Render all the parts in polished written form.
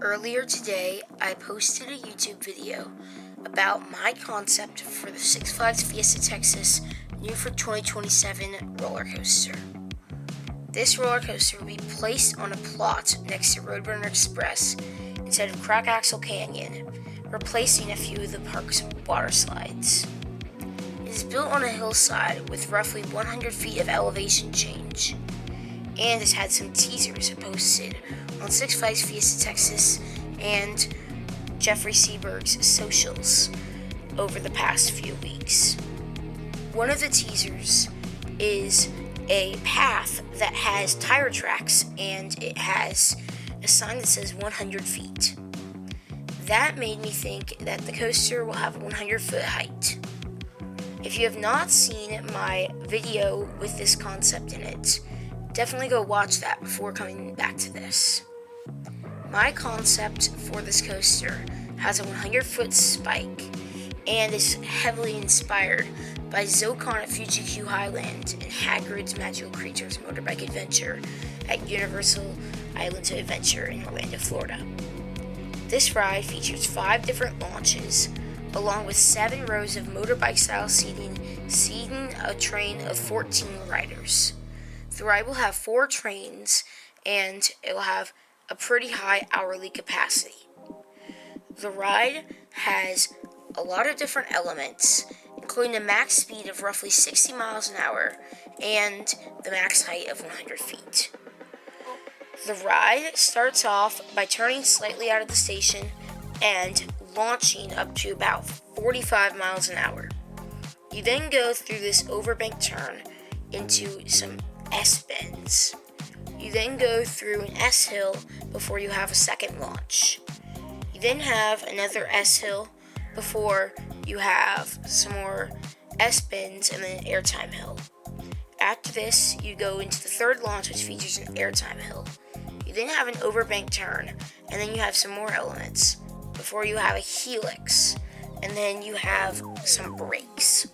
Earlier today, I posted a YouTube video about my concept for the Six Flags Fiesta Texas new for 2027 roller coaster. This roller coaster will be placed on a plot next to Roadrunner Express instead of Crack Axle Canyon, replacing a few of the park's water slides. It is built on a hillside with roughly 100 feet of elevation change, and has had some teasers posted on Six Flags Fiesta Texas and Jeffrey Seberg's socials over the past few weeks. One of the teasers is a path that has tire tracks, and it has a sign that says 100 feet. That made me think that the coaster will have 100-foot height. If you have not seen my video with this concept in it, definitely go watch that before coming back to this. My concept for this coaster has a 100-foot spike and is heavily inspired by Zocon at Fuji-Q Highland and Hagrid's Magical Creatures Motorbike Adventure at Universal Islands of Adventure in Orlando, Florida. This ride features 5 different launches, along with 7 rows of motorbike-style seating a train of 14 riders. The ride will have 4 trains, and it will have a pretty high hourly capacity. The ride has a lot of different elements, including a max speed of roughly 60 miles an hour and the max height of 100 feet. The ride starts off by turning slightly out of the station and launching up to about 45 miles an hour. You then go through this overbank turn into some S-bends. You then go through an S-hill before you have a second launch. You then have another S-hill before you have some more S-bends and then an airtime hill. After this, you go into the third launch, which features an airtime hill. You then have an overbank turn, and then you have some more elements before you have a helix, and then you have some brakes.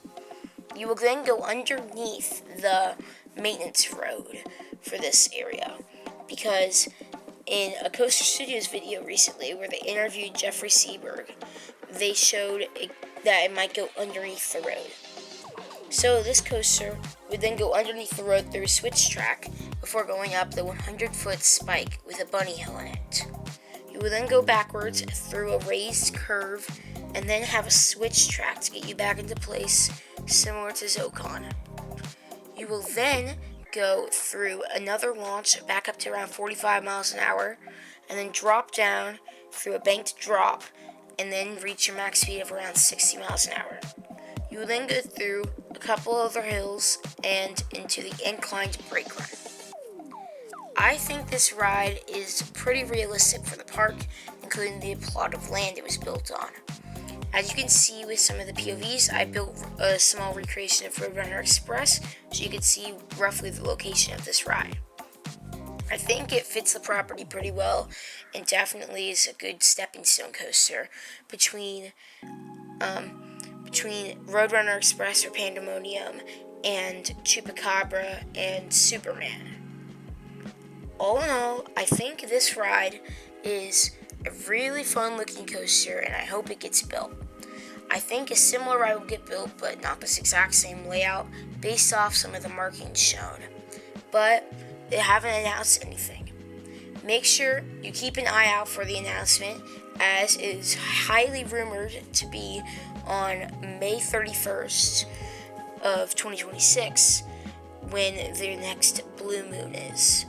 You will then go underneath the maintenance road for this area, because in a Coaster Studios video recently where they interviewed Jeffrey Seberg, they showed that it might go underneath the road. So this coaster would then go underneath the road through a switch track before going up the 100-foot spike with a bunny hill in it. You will then go backwards through a raised curve and then have a switch track to get you back into place, similar to Zocon. You will then go through another launch back up to around 45 miles an hour, and then drop down through a banked drop, and then reach your max speed of around 60 miles an hour. You will then go through a couple other hills and into the inclined brake run. I think this ride is pretty realistic for the park, including the plot of land it was built on. As you can see with some of the POVs, I built a small recreation of Roadrunner Express, so you can see roughly the location of this ride. I think it fits the property pretty well, and definitely is a good stepping stone coaster between Roadrunner Express or Pandemonium and Chupacabra and Superman. All in all, I think this ride is a really fun looking coaster, and I hope it gets built. I think a similar ride will get built, but not this exact same layout, based off some of the markings shown. But they haven't announced anything. Make sure you keep an eye out for the announcement, as it is highly rumored to be on May 31st of 2026, when the next blue moon is.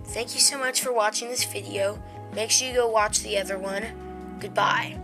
Thank you so much for watching this video. Make sure you go watch the other one. Goodbye.